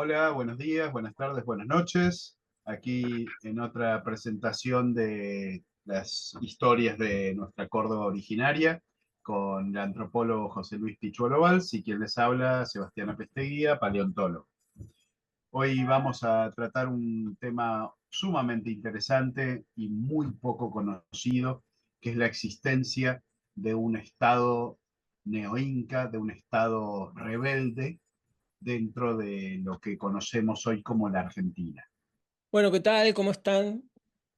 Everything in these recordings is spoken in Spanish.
Hola, buenos días, buenas tardes, buenas noches. Aquí en otra presentación de las historias de nuestra Córdoba originaria con el antropólogo José Luis Pichuelo Valls y quien les habla, Sebastián Apesteguía, paleontólogo. Hoy vamos a tratar un tema sumamente interesante y muy poco conocido, que es la existencia de un estado neoinca, de un estado rebelde dentro de lo que conocemos hoy como la Argentina. Bueno, ¿qué tal? ¿Cómo están?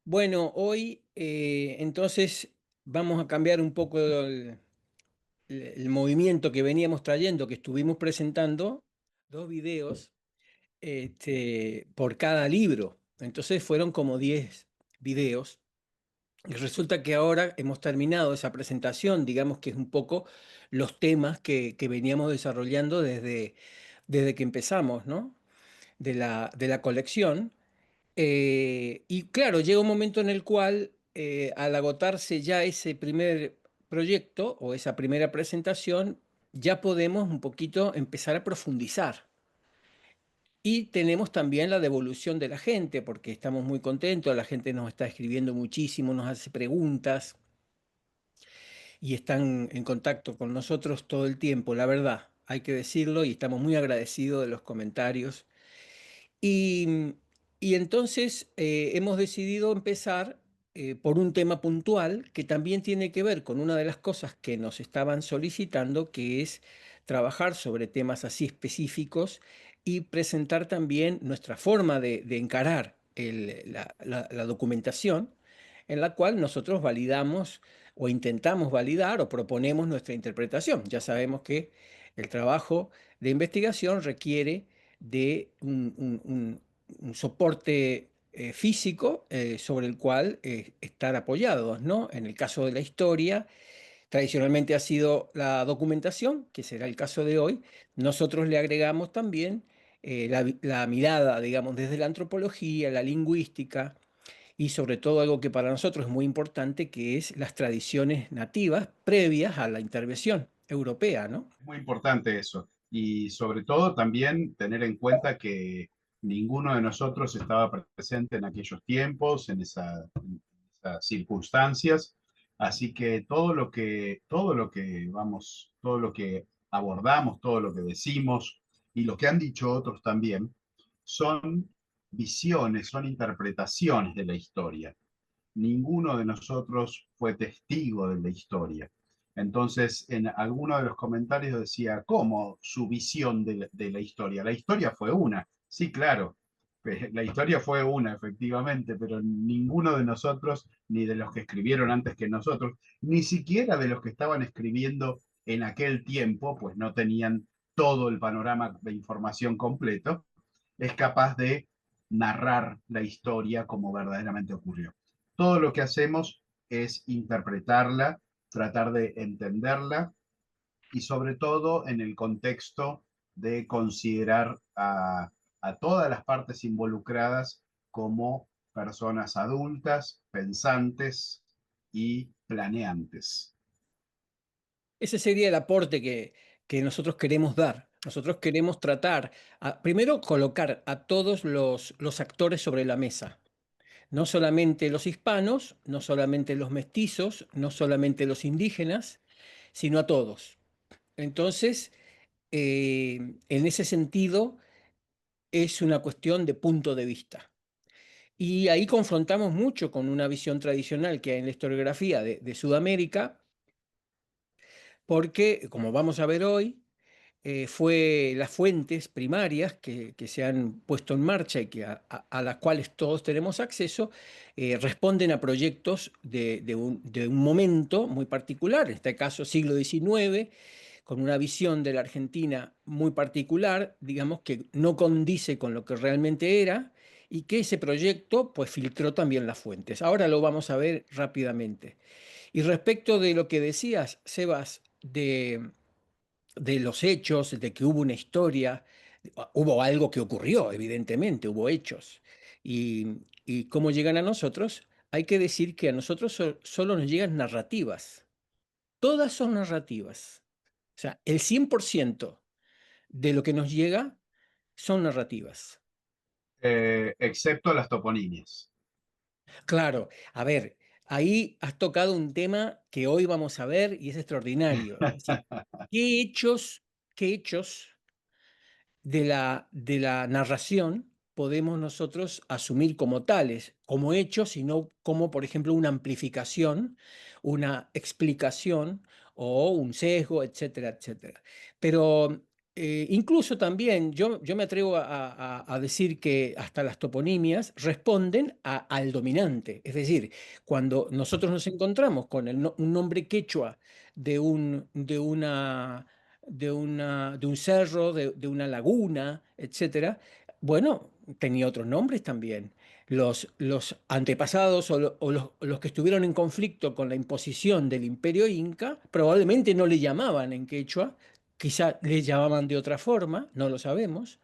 Bueno, hoy entonces vamos a cambiar un poco el movimiento que veníamos trayendo, que estuvimos presentando dos videos por cada libro. Entonces fueron como 10 videos. Y resulta que ahora hemos terminado esa presentación, digamos que es un poco los temas que veníamos desarrollando desde que empezamos, ¿no? De la colección. Y claro, llega un momento en el cual, al agotarse ya ese primer proyecto o esa primera presentación, ya podemos un poquito empezar a profundizar. Y tenemos también la devolución de la gente, porque estamos muy contentos, la gente nos está escribiendo muchísimo, nos hace preguntas y están en contacto con nosotros todo el tiempo, la verdad, hay que decirlo, y estamos muy agradecidos de los comentarios. Y, y entonces hemos decidido empezar por un tema puntual que también tiene que ver con una de las cosas que nos estaban solicitando, que es trabajar sobre temas así específicos y presentar también nuestra forma de encarar la documentación, en la cual nosotros validamos o intentamos validar o proponemos nuestra interpretación. Ya sabemos que el trabajo de investigación requiere de un soporte físico sobre el cual estar apoyados, ¿no? En el caso de la historia, tradicionalmente ha sido la documentación, que será el caso de hoy. Nosotros le agregamos también la mirada, digamos, desde la antropología, la lingüística y sobre todo algo que para nosotros es muy importante, que es las tradiciones nativas previas a la intervención europea, ¿no? Es muy importante eso. Y sobre todo también tener en cuenta que ninguno de nosotros estaba presente en aquellos tiempos, en esas circunstancias. Así que todo lo que abordamos, todo lo que decimos y lo que han dicho otros también, son visiones, son interpretaciones de la historia. Ninguno de nosotros fue testigo de la historia. Entonces, en alguno de los comentarios decía, ¿cómo su visión de la historia? La historia fue una. Sí, claro, la historia fue una, efectivamente, pero ninguno de nosotros, ni de los que escribieron antes que nosotros, ni siquiera de los que estaban escribiendo en aquel tiempo, pues no tenían todo el panorama de información completo, es capaz de narrar la historia como verdaderamente ocurrió. Todo lo que hacemos es interpretarla, tratar de entenderla y sobre todo en el contexto de considerar a todas las partes involucradas como personas adultas, pensantes y planeantes. Ese sería el aporte que nosotros queremos dar. Nosotros queremos tratar, primero, colocar a todos los actores sobre la mesa. No solamente los hispanos, no solamente los mestizos, no solamente los indígenas, sino a todos. Entonces, en ese sentido, es una cuestión de punto de vista. Y ahí confrontamos mucho con una visión tradicional que hay en la historiografía de Sudamérica, porque, como vamos a ver hoy, fue las fuentes primarias que se han puesto en marcha y a las cuales todos tenemos acceso, responden a proyectos de un momento muy particular, en este caso siglo XIX, con una visión de la Argentina muy particular, digamos que no condice con lo que realmente era, y que ese proyecto pues filtró también las fuentes. Ahora lo vamos a ver rápidamente. Y respecto de lo que decías, Sebas, de los hechos, de que hubo una historia, hubo algo que ocurrió, evidentemente, hubo hechos. Y cómo llegan a nosotros, hay que decir que a nosotros solo nos llegan narrativas. Todas son narrativas. O sea, el 100% de lo que nos llega son narrativas. Excepto las toponimias. Claro, a ver, ahí has tocado un tema que hoy vamos a ver y es extraordinario. Es decir, qué hechos de la narración podemos nosotros asumir como tales, como hechos, sino como, por ejemplo, una amplificación, una explicación o un sesgo, etcétera, etcétera. Pero incluso también yo me atrevo a decir que hasta las toponimias responden al dominante. Es decir, cuando nosotros nos encontramos con un nombre quechua de un cerro, de una laguna, etcétera. Bueno, tenía otros nombres también. Los antepasados o los que estuvieron en conflicto con la imposición del imperio inca probablemente no le llamaban en quechua, quizá le llamaban de otra forma, no lo sabemos,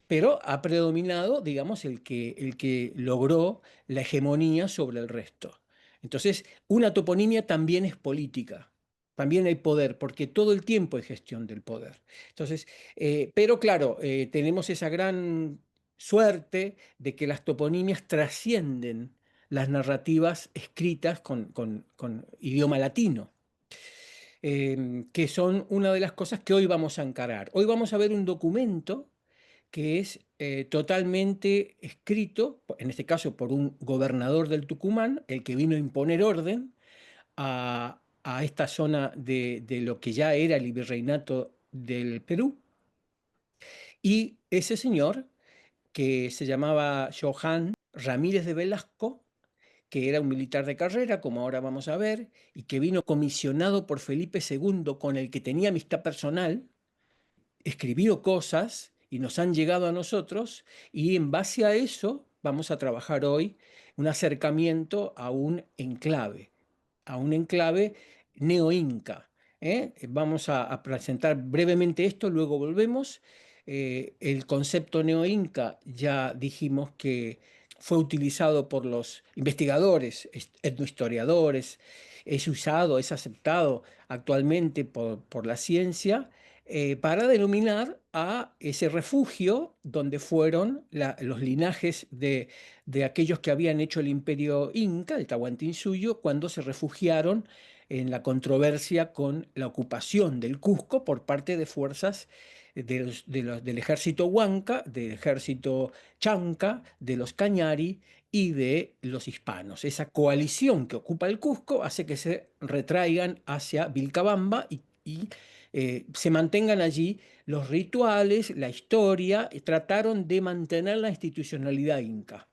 pero ha predominado, digamos, el que logró la hegemonía sobre el resto. Entonces, una toponimia también es política, también hay poder, porque todo el tiempo hay gestión del poder. Entonces, pero claro, tenemos esa gran suerte de que las toponimias trascienden las narrativas escritas con idioma latino, que son una de las cosas que hoy vamos a encarar. Hoy vamos a ver un documento que es totalmente escrito, en este caso por un gobernador del Tucumán, el que vino a imponer orden a esta zona de lo que ya era el virreinato del Perú. Y ese señor, que se llamaba Johan Ramírez de Velasco, que era un militar de carrera, como ahora vamos a ver, y que vino comisionado por Felipe II, con el que tenía amistad personal, escribió cosas y nos han llegado a nosotros y en base a eso vamos a trabajar hoy un acercamiento a un enclave neo-inca. Vamos a presentar brevemente esto, luego volvemos. El concepto neo-inca ya dijimos que fue utilizado por los investigadores, etnohistoriadores, es usado, es aceptado actualmente por la ciencia para denominar a ese refugio donde fueron los linajes de aquellos que habían hecho el imperio inca, el Tahuantinsuyo, cuando se refugiaron en la controversia con la ocupación del Cusco por parte de fuerzas del ejército Huanca, del ejército Chanca, de los Cañari y de los hispanos. Esa coalición que ocupa el Cusco hace que se retraigan hacia Vilcabamba y se mantengan allí los rituales, la historia, y trataron de mantener la institucionalidad inca.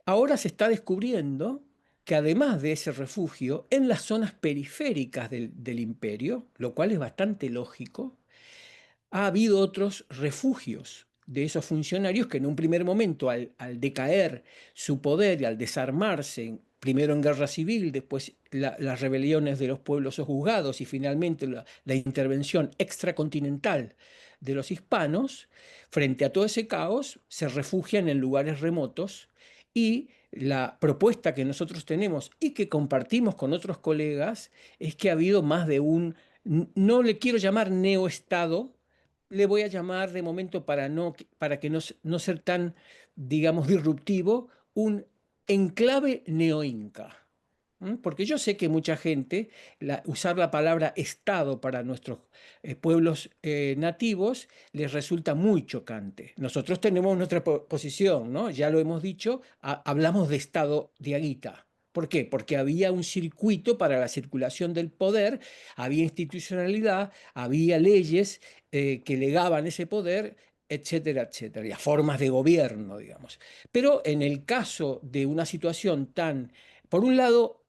Ahora se está descubriendo que además de ese refugio, en las zonas periféricas del imperio, lo cual es bastante lógico, ha habido otros refugios de esos funcionarios que en un primer momento, al decaer su poder y al desarmarse, primero en guerra civil, después las rebeliones de los pueblos sojuzgados y finalmente la intervención extracontinental de los hispanos, frente a todo ese caos, se refugian en lugares remotos y la propuesta que nosotros tenemos y que compartimos con otros colegas es que ha habido más de no le quiero llamar neoestado, le voy a llamar de momento para que no ser tan, digamos, disruptivo, un enclave neoinca. Porque yo sé que mucha gente, usar la palabra Estado para nuestros pueblos nativos les resulta muy chocante. Nosotros tenemos nuestra posición, ¿no? Ya lo hemos dicho, hablamos de Estado de Aguita. ¿Por qué? Porque había un circuito para la circulación del poder, había institucionalidad, había leyes que legaban ese poder, etcétera, etcétera, y a formas de gobierno, digamos. Pero en el caso de una situación tan, por un lado,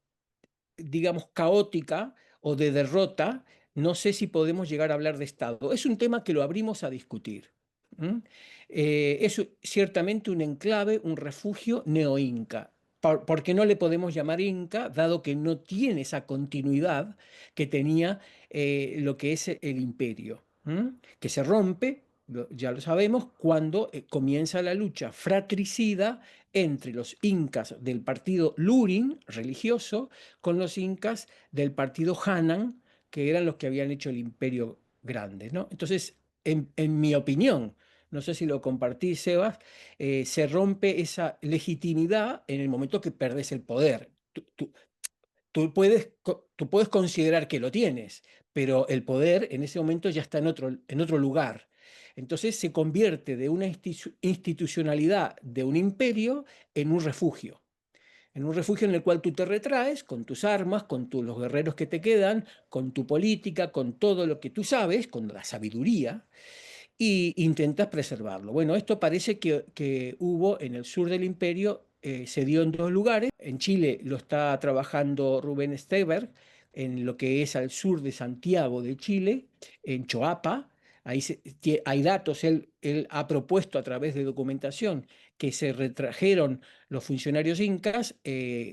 digamos, caótica o de derrota, no sé si podemos llegar a hablar de Estado. Es un tema que lo abrimos a discutir. ¿M? Es ciertamente un enclave, un refugio neoinca. Porque no le podemos llamar inca, dado que no tiene esa continuidad que tenía lo que es el imperio, que se rompe, ya lo sabemos, cuando comienza la lucha fratricida entre los incas del partido Lurin, religioso, con los incas del partido Hanan, que eran los que habían hecho el imperio grande, ¿no? Entonces, en mi opinión, no sé si lo compartís, Sebas, se rompe esa legitimidad en el momento que perdés el poder. Tú puedes considerar que lo tienes, pero el poder en ese momento ya está en otro lugar. Entonces se convierte de una institucionalidad de un imperio en un refugio en el cual tú te retraes con tus armas, los guerreros que te quedan, con tu política, con todo lo que tú sabes, con la sabiduría, y intentas preservarlo. Bueno, esto parece que hubo en el sur del imperio, se dio en dos lugares. En Chile lo está trabajando Rubén Steber, en lo que es al sur de Santiago de Chile, en Choapa. Hay datos, él ha propuesto a través de documentación que se retrajeron los funcionarios incas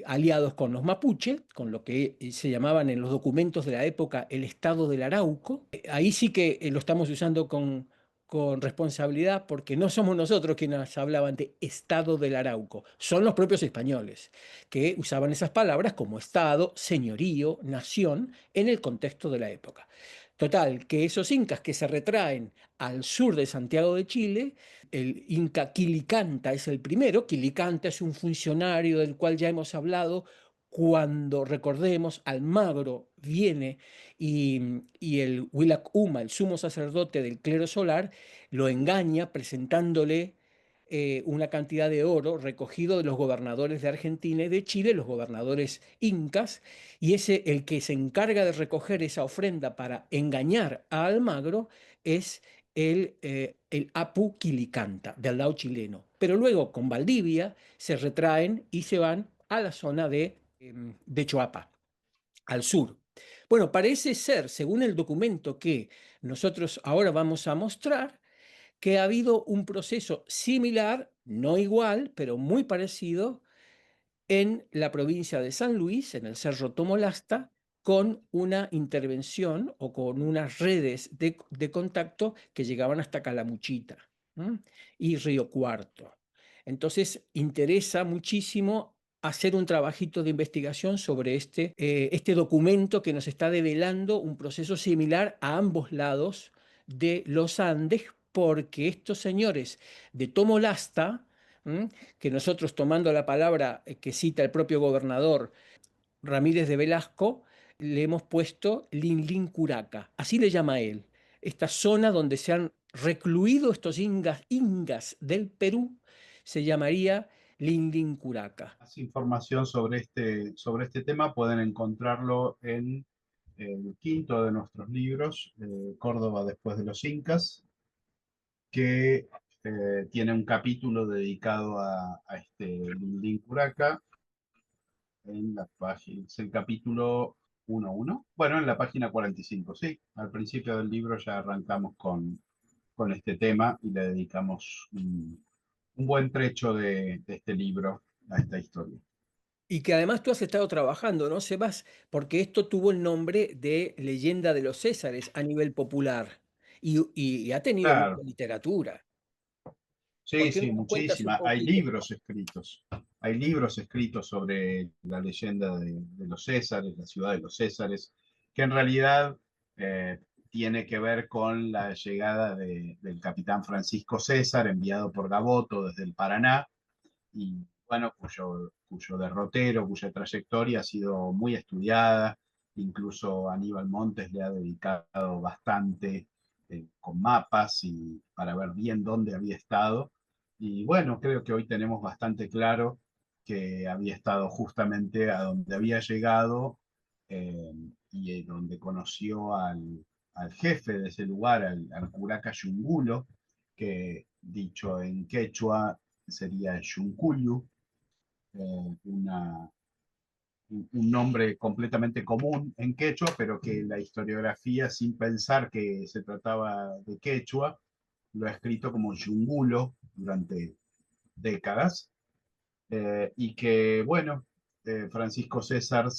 aliados con los mapuche, con lo que se llamaban en los documentos de la época el estado del Arauco. Ahí sí que lo estamos usando con responsabilidad, porque no somos nosotros quienes hablaban de Estado del Arauco, son los propios españoles que usaban esas palabras como Estado, señorío, nación, en el contexto de la época. Total, que esos incas que se retraen al sur de Santiago de Chile, el inca Quilicanta es el primero. Quilicanta es un funcionario del cual ya hemos hablado cuando, recordemos, Almagro viene y el Huilac Huma, el sumo sacerdote del clero solar, lo engaña presentándole una cantidad de oro recogido de los gobernadores de Argentina y de Chile, los gobernadores incas, y el que se encarga de recoger esa ofrenda para engañar a Almagro es el Apu Quilicanta, del lado chileno. Pero luego con Valdivia se retraen y se van a la zona de Choapa, al sur. Bueno, parece ser, según el documento que nosotros ahora vamos a mostrar, que ha habido un proceso similar, no igual, pero muy parecido, en la provincia de San Luis, en el Cerro Tomolasta, con una intervención o con unas redes de contacto que llegaban hasta Calamuchita, ¿m? Y Río Cuarto. Entonces, interesa muchísimo hacer un trabajito de investigación sobre este documento que nos está develando un proceso similar a ambos lados de los Andes, porque estos señores de Tomolasta, ¿m? Que nosotros, tomando la palabra que cita el propio gobernador Ramírez de Velasco, le hemos puesto Linlin-Curaca, así le llama él, esta zona donde se han recluido estos ingas del Perú, se llamaría Linlin-Curaca. Más información sobre este tema pueden encontrarlo en el quinto de nuestros libros, Córdoba después de los Incas, que tiene un capítulo dedicado a este Lindín Curaca en la página, es el capítulo 1.1. Bueno, en la página 45, sí. Al principio del libro ya arrancamos con este tema y le dedicamos un buen trecho de este libro a esta historia. Y que además tú has estado trabajando, ¿no, Sebas? Porque esto tuvo el nombre de Leyenda de los Césares a nivel popular y ha tenido mucha Claro, literatura. ¿Por sí, qué no sí, nos cuentas un muchísima. Hay poquito? libros escritos. Hay libros escritos sobre la leyenda de los Césares, la ciudad de los Césares, que en realidad eh, tiene que ver con la llegada del capitán Francisco César, enviado por Gaboto desde el Paraná, y bueno, cuyo derrotero, cuya trayectoria ha sido muy estudiada. Incluso Aníbal Montes le ha dedicado bastante con mapas y para ver bien dónde había estado. Y bueno, creo que hoy tenemos bastante claro que había estado justamente a donde había llegado, eh, y donde conoció al jefe de ese lugar, al curaca Yungulo, que dicho en quechua sería Yuncuyu, un nombre completamente común en quechua, pero que la historiografía, sin pensar que se trataba de quechua, lo ha escrito como Yungulo durante décadas, y que, bueno, Francisco César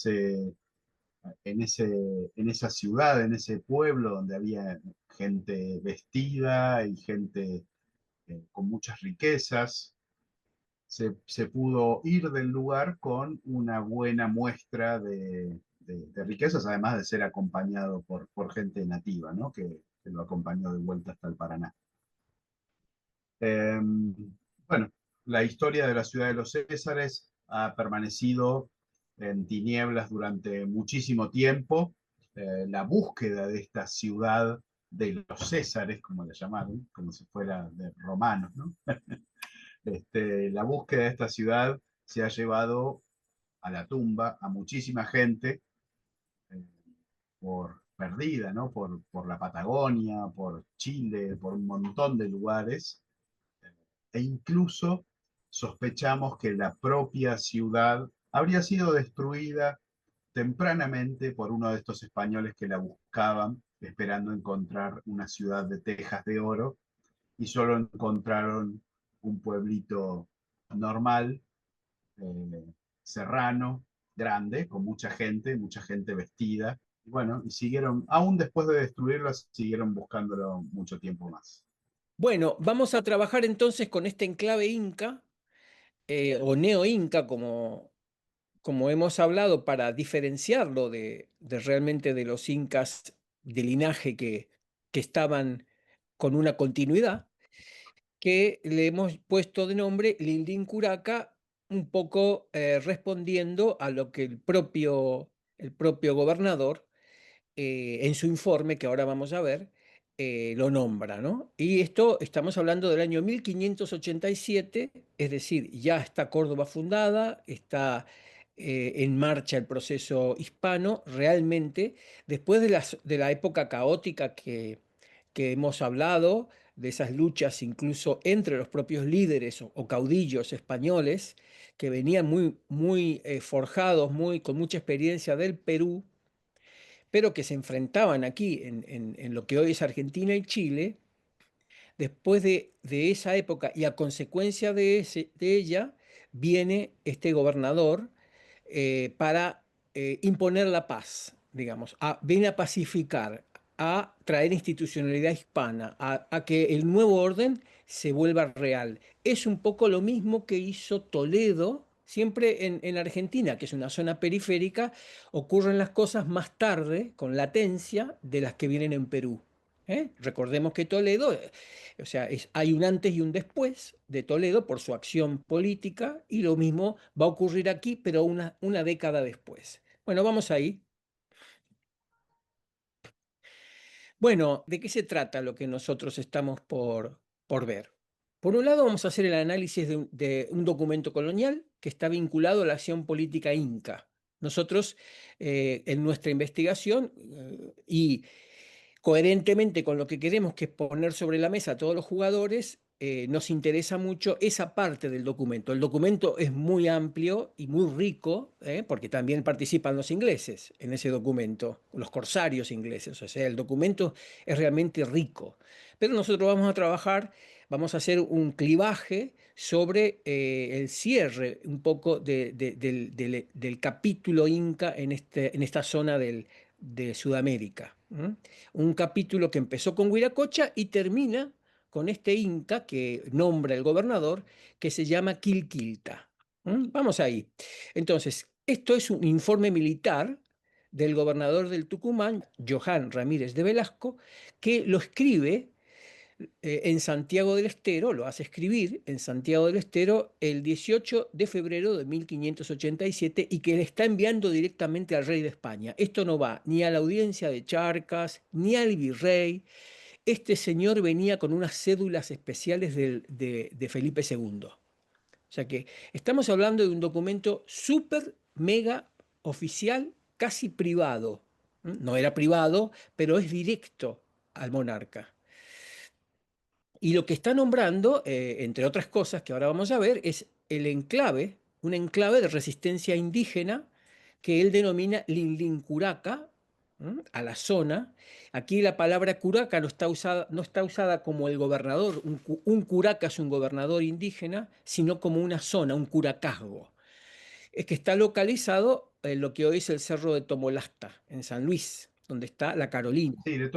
en esa ciudad, en ese pueblo donde había gente vestida y gente con muchas riquezas, se pudo ir del lugar con una buena muestra de riquezas, además de ser acompañado por gente nativa, ¿no? que lo acompañó de vuelta hasta el Paraná. Bueno, la historia de la ciudad de los Césares ha permanecido en tinieblas durante muchísimo tiempo. La búsqueda de esta ciudad de los Césares, como la llamaron, como si fuera de romanos, ¿no? La búsqueda de esta ciudad se ha llevado a la tumba a muchísima gente eh, por perdida, ¿no? Por la Patagonia, por Chile, por un montón de lugares, e incluso sospechamos que la propia ciudad habría sido destruida tempranamente por uno de estos españoles que la buscaban, esperando encontrar una ciudad de tejas de oro, y solo encontraron un pueblito normal, serrano, grande, con mucha gente vestida. Y bueno, y siguieron, aún después de destruirlo, siguieron buscándolo mucho tiempo más. Bueno, vamos a trabajar entonces con este enclave inca o neo-inca, como hemos hablado, para diferenciarlo de realmente de los incas de linaje que estaban con una continuidad, que le hemos puesto de nombre Lindín Curaca, un poco respondiendo a lo que el propio gobernador en su informe, que ahora vamos a ver, lo nombra, ¿no? Y esto estamos hablando del año 1587, es decir, ya está Córdoba fundada, está en marcha el proceso hispano, realmente, después de la época caótica que hemos hablado, de esas luchas incluso entre los propios líderes o caudillos españoles, que venían muy forjados, con mucha experiencia del Perú, pero que se enfrentaban aquí en lo que hoy es Argentina y Chile. Después de esa época y a consecuencia de ella, viene este gobernador para imponer la paz, digamos, viene a pacificar, a traer institucionalidad hispana, a que el nuevo orden se vuelva real. Es un poco lo mismo que hizo Toledo. Siempre en Argentina, que es una zona periférica, ocurren las cosas más tarde, con latencia, de las que vienen en Perú. Recordemos que Toledo, o sea, hay un antes y un después de Toledo por su acción política, y lo mismo va a ocurrir aquí, pero una década después. Bueno, vamos ahí. Bueno, ¿de qué se trata lo que nosotros estamos por ver? Por un lado, vamos a hacer el análisis de un documento colonial que está vinculado a la acción política inca. Nosotros, en nuestra investigación y coherentemente con lo que queremos, que es poner sobre la mesa a todos los jugadores, nos interesa mucho esa parte del documento. El documento es muy amplio y muy rico, porque también participan los ingleses en ese documento, los corsarios ingleses. O sea, el documento es realmente rico. Pero nosotros vamos a trabajar, vamos a hacer un clivaje sobre el cierre un poco del capítulo inca en esta zona de Sudamérica. Un capítulo que empezó con Huiracocha y termina con este inca que nombra el gobernador, que se llama Quilquilta. Vamos ahí. Entonces, esto es un informe militar del gobernador del Tucumán, Johan Ramírez de Velasco, que lo escribe en Santiago del Estero, lo hace escribir en Santiago del Estero el 18 de febrero de 1587, y que le está enviando directamente al rey de España. Esto no va ni a la audiencia de Charcas, ni al virrey. Este señor venía con unas cédulas especiales de Felipe II. O sea que estamos hablando de un documento súper, mega oficial, casi privado. No era privado, pero es directo al monarca. Y lo que está nombrando, entre otras cosas que ahora vamos a ver, es el enclave, un enclave de resistencia indígena que él denomina Linlincuraca, a la zona. Aquí la palabra curaca no está usada como el gobernador, un curaca es un gobernador indígena, sino como una zona, un curacazgo. Es que está localizado en lo que hoy es el Cerro de Tomolasta, en San Luis, donde está la Carolina. Sí, de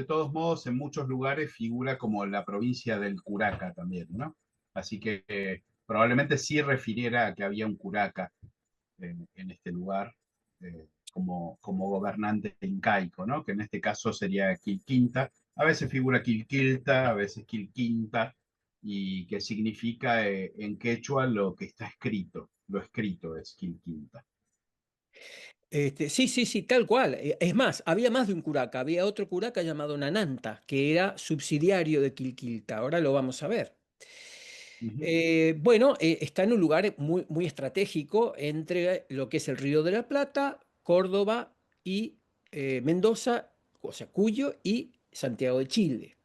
todos modos, en muchos lugares figura como la provincia del Curaca también, ¿no? Así que probablemente sí refiriera a que había un Curaca en este lugar. como gobernante incaico, ¿no? Que en este caso sería Quilquinta. A veces figura Quilquilta, a veces Quilquinta, y que significa en quechua lo que está escrito. Lo escrito es Quilquinta. Sí, sí, sí, tal cual. Es más, había más de un curaca. Había otro curaca llamado Nananta, que era subsidiario de Quilquilta. Ahora lo vamos a ver. Ujú. Bueno, está en un lugar muy, muy estratégico entre lo que es el Río de la Plata, Córdoba y Mendoza, o sea, Cuyo y Santiago de Chile.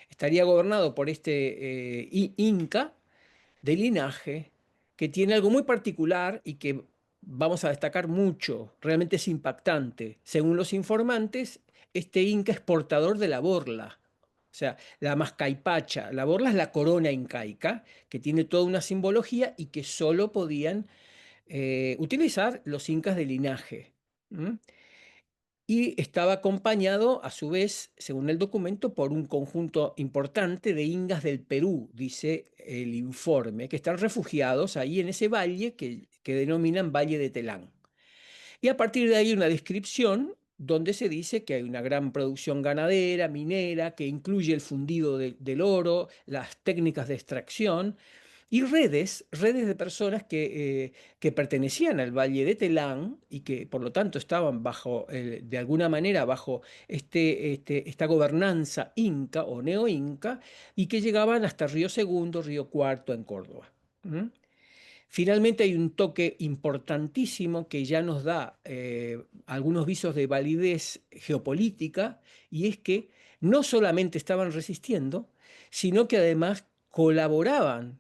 Estaría gobernado por este Inca de linaje que tiene algo muy particular y que vamos a destacar mucho, realmente es impactante. Según los informantes, este Inca es portador de la borla, o sea, la mascaipacha. La borla es la corona incaica, que tiene toda una simbología y que solo podían utilizar los incas de linaje. ¿M? Y estaba acompañado, a su vez, según el documento, por un conjunto importante de ingas del Perú, dice el informe, que están refugiados ahí en ese valle que denominan Valle de Telán. Y a partir de ahí una descripción donde se dice que hay una gran producción ganadera, minera, que incluye el fundido del oro, las técnicas de extracción y redes de personas que pertenecían al Valle de Telán y que por lo tanto estaban bajo, de alguna manera, bajo esta gobernanza inca o neo-inca y que llegaban hasta Río Segundo, Río Cuarto en Córdoba. ¿Mm? Finalmente hay un toque importantísimo que ya nos da algunos visos de validez geopolítica y es que no solamente estaban resistiendo, sino que además colaboraban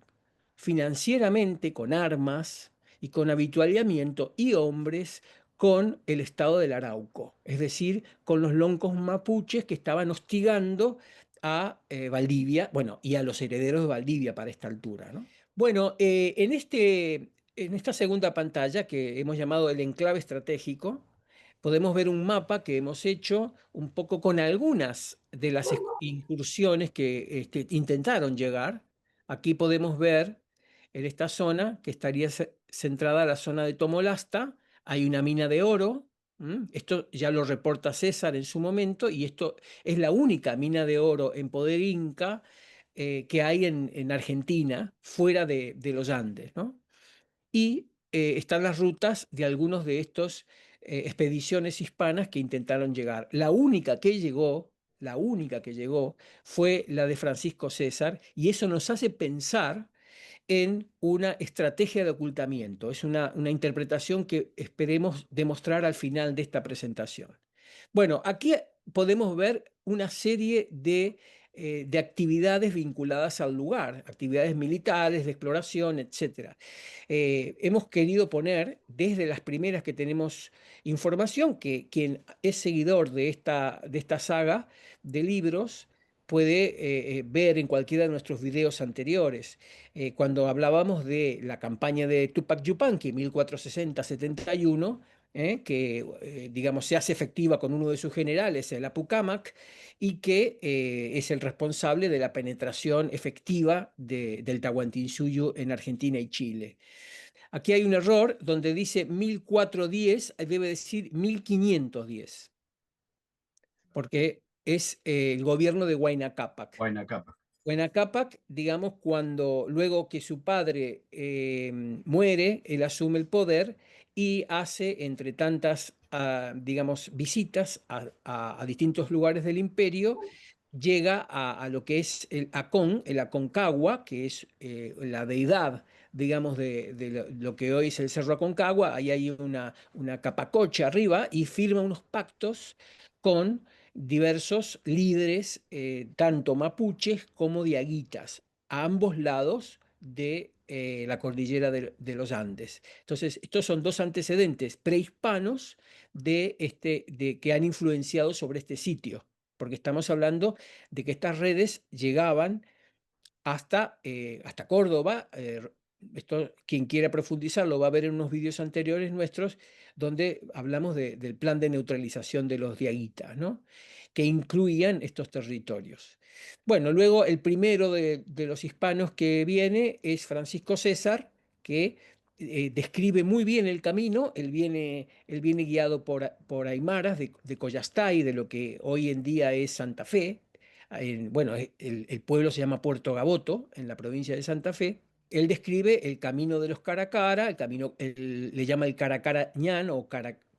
financieramente con armas y con avituallamiento y hombres con el estado del Arauco, es decir, con los loncos mapuches que estaban hostigando a Valdivia, bueno, y a los herederos de Valdivia para esta altura, ¿no? Bueno, en esta segunda pantalla que hemos llamado el enclave estratégico, podemos ver un mapa que hemos hecho un poco con algunas de las incursiones que intentaron llegar. Aquí podemos ver en esta zona que estaría centrada la zona de Tomolasta. Hay una mina de oro. Esto ya lo reporta César en su momento y esto es la única mina de oro en poder inca que hay en Argentina, fuera de los Andes, ¿no? Y están las rutas de algunos de estos expediciones hispanas que intentaron llegar. La única que llegó fue la de Francisco César, y eso nos hace pensar en una estrategia de ocultamiento. Es una interpretación que esperemos demostrar al final de esta presentación. Bueno, aquí podemos ver una serie de actividades vinculadas al lugar, actividades militares, de exploración, etcétera. Hemos querido poner, desde las primeras que tenemos información, que quien es seguidor de esta saga de libros puede ver en cualquiera de nuestros videos anteriores. Cuando hablábamos de la campaña de Tupac Yupanqui, 1460-71, que digamos se hace efectiva con uno de sus generales, el Apucámac, y que es el responsable de la penetración efectiva del Tahuantinsuyo en Argentina y Chile. Aquí hay un error donde dice 1410, debe decir 1510, porque es el gobierno de Huayna Cápac. Huayna Capac. Huayna Cápac, digamos, cuando luego que su padre muere, él asume el poder y hace, entre tantas, digamos, visitas a distintos lugares del imperio, llega a lo que es el Aconcagua, que es la deidad, digamos, de lo que hoy es el Cerro Aconcagua. Ahí hay una capacocha arriba y firma unos pactos con diversos líderes, tanto mapuches como diaguitas, a ambos lados de la cordillera de los Andes. Entonces, estos son dos antecedentes prehispanos de que han influenciado sobre este sitio, porque estamos hablando de que estas redes llegaban hasta Córdoba. Esto, quien quiera profundizar lo va a ver en unos vídeos anteriores nuestros, donde hablamos del plan de neutralización de los diaguitas, ¿no? Que incluían estos territorios. Bueno, luego el primero de los hispanos que viene es Francisco César, que describe muy bien el camino. Él viene guiado por aymaras de Collastay, de lo que hoy en día es Santa Fe. Bueno, el pueblo se llama Puerto Gaboto, en la provincia de Santa Fe. Él describe el camino de los Caracara, el camino, le llama el Caracarañán o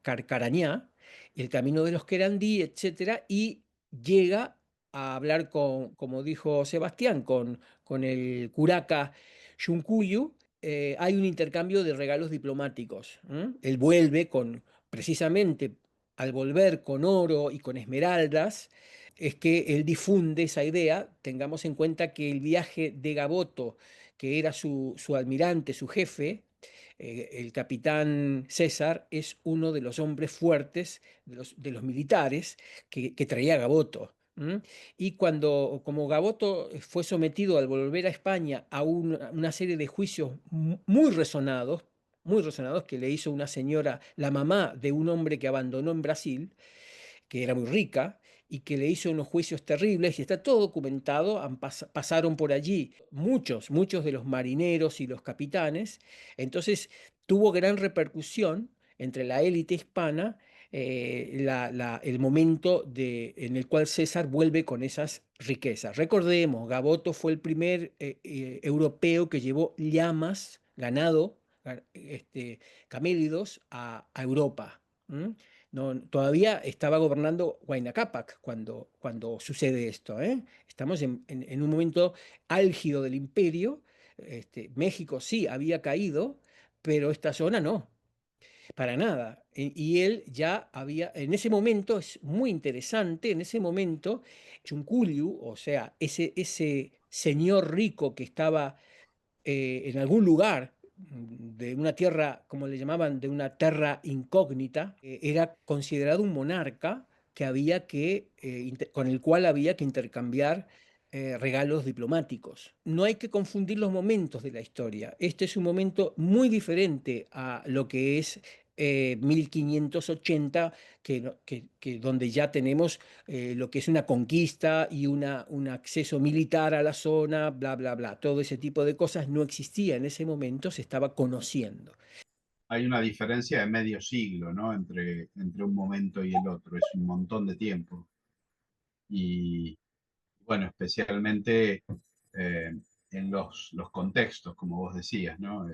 Carcarañá, el camino de los Querandí, etcétera, y llega a hablar con, como dijo Sebastián, con el curaca Yuncuyu. Hay un intercambio de regalos diplomáticos. Él vuelve con, precisamente al volver con oro y con esmeraldas, es que él difunde esa idea. Tengamos en cuenta que el viaje de Gaboto, que era su almirante, su jefe, el capitán César, es uno de los hombres fuertes, de los militares que traía Gaboto. Y cuando, como Gaboto fue sometido al volver a España a una serie de juicios muy resonados que le hizo una señora, la mamá de un hombre que abandonó en Brasil, que era muy rica y que le hizo unos juicios terribles, y está todo documentado. Pasaron por allí muchos de los marineros y los capitanes. Entonces tuvo gran repercusión entre la élite hispana, el momento en el cual César vuelve con esas riquezas. Recordemos, Gaboto fue el primer europeo que llevó llamas, ganado, camélidos a Europa. ¿M? No, todavía estaba gobernando Huayna Cápac cuando sucede esto, ¿eh? Estamos en un momento álgido del imperio. México sí había caído, pero esta zona no, para nada. Y él ya había, en ese momento, es muy interesante, en ese momento, Chunculyu, o sea, ese señor rico que estaba en algún lugar de una tierra, como le llamaban, de una terra incógnita, era considerado un monarca que con el cual había que intercambiar regalos diplomáticos. No hay que confundir los momentos de la historia. Este es un momento muy diferente a lo que es 1580, donde ya tenemos lo que es una conquista y un acceso militar a la zona, bla, bla, bla. Todo ese tipo de cosas no existía en ese momento, se estaba conociendo. Hay una diferencia de medio siglo, ¿no? Entre un momento y el otro. Es un montón de tiempo. Y bueno, especialmente eh, en los contextos, como vos decías, ¿no?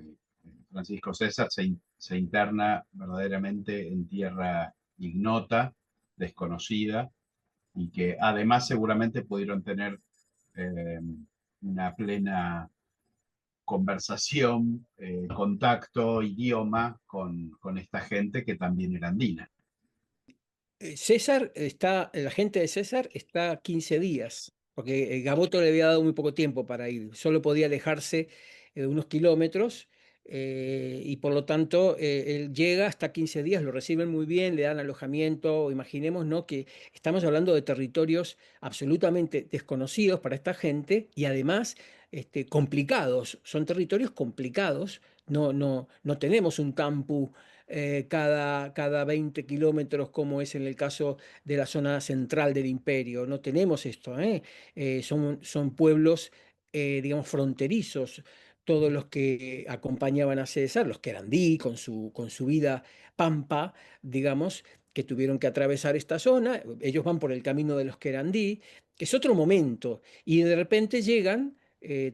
Francisco César se interna verdaderamente en tierra ignota, desconocida, y que además seguramente pudieron tener eh, una plena conversación, contacto, idioma con esta gente que también era andina. La gente de César está 15 días, porque Gaboto le había dado muy poco tiempo para ir, solo podía alejarse unos kilómetros, y por lo tanto él llega hasta 15 días, lo reciben muy bien, le dan alojamiento. Imaginemos, ¿no?, que estamos hablando de territorios absolutamente desconocidos para esta gente y además complicados, son territorios complicados. No tenemos un campus cada 20 kilómetros, como es en el caso de la zona central del imperio. No tenemos esto, ¿eh? Son pueblos, digamos, fronterizos. Todos los que acompañaban a César, los querandí, con su vida pampa, digamos, que tuvieron que atravesar esta zona. Ellos van por el camino de los querandí, que es otro momento, y de repente llegan,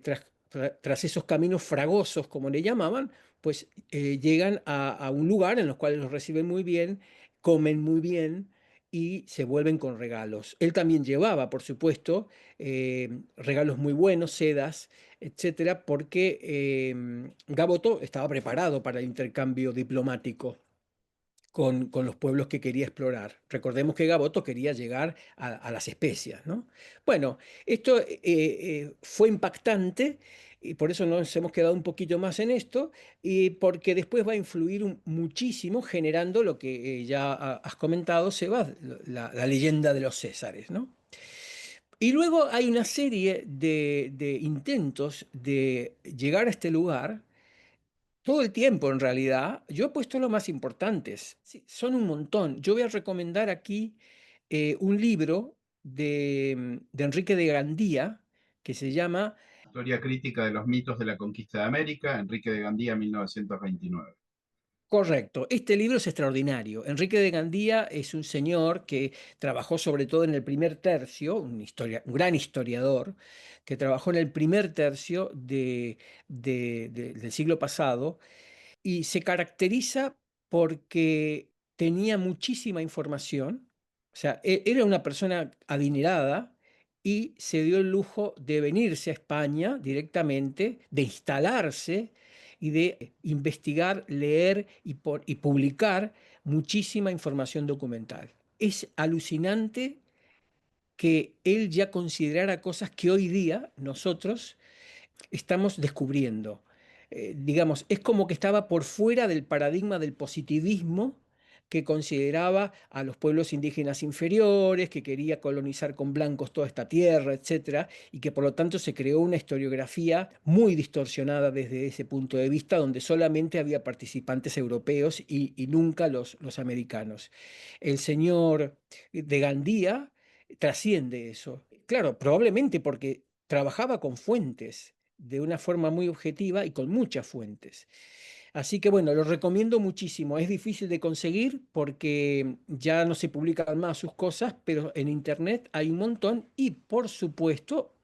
tras esos caminos fragosos, como le llamaban, pues llegan a un lugar en los cuales los reciben muy bien, comen muy bien y se vuelven con regalos. Él también llevaba, por supuesto, regalos muy buenos, sedas, etcétera, porque Gaboto estaba preparado para el intercambio diplomático con los pueblos que quería explorar. Recordemos que Gaboto quería llegar a las especias, ¿no? Bueno, esto fue impactante, y por eso nos hemos quedado un poquito más en esto, y porque después va a influir muchísimo, generando lo que ya has comentado, Sebas, la leyenda de los Césares, ¿no? Y luego hay una serie de intentos de llegar a este lugar todo el tiempo. En realidad. Yo he puesto los más importantes. Sí, son un montón. Yo voy a recomendar aquí un libro de Enrique de Gandía que se llama Historia crítica de los mitos de la conquista de América, Enrique de Gandía, 1929. Correcto. Este libro es extraordinario. Enrique de Gandía es un señor que trabajó sobre todo en el primer tercio, un gran historiador, que trabajó en el primer tercio del siglo pasado y se caracteriza porque tenía muchísima información, o sea, era una persona adinerada y se dio el lujo de venirse a España directamente, de instalarse y de investigar, leer y publicar muchísima información documental. Es alucinante que él ya considerara cosas que hoy día nosotros estamos descubriendo. Digamos, es como que estaba por fuera del paradigma del positivismo que consideraba a los pueblos indígenas inferiores, que quería colonizar con blancos toda esta tierra, etcétera, y que por lo tanto se creó una historiografía muy distorsionada desde ese punto de vista, donde solamente había participantes europeos y nunca los americanos. El señor de Gandía trasciende eso. Claro, probablemente porque trabajaba con fuentes de una forma muy objetiva y con muchas fuentes. Así que bueno, lo recomiendo muchísimo. Es difícil de conseguir porque ya no se publican más sus cosas, pero en internet hay un montón y por supuesto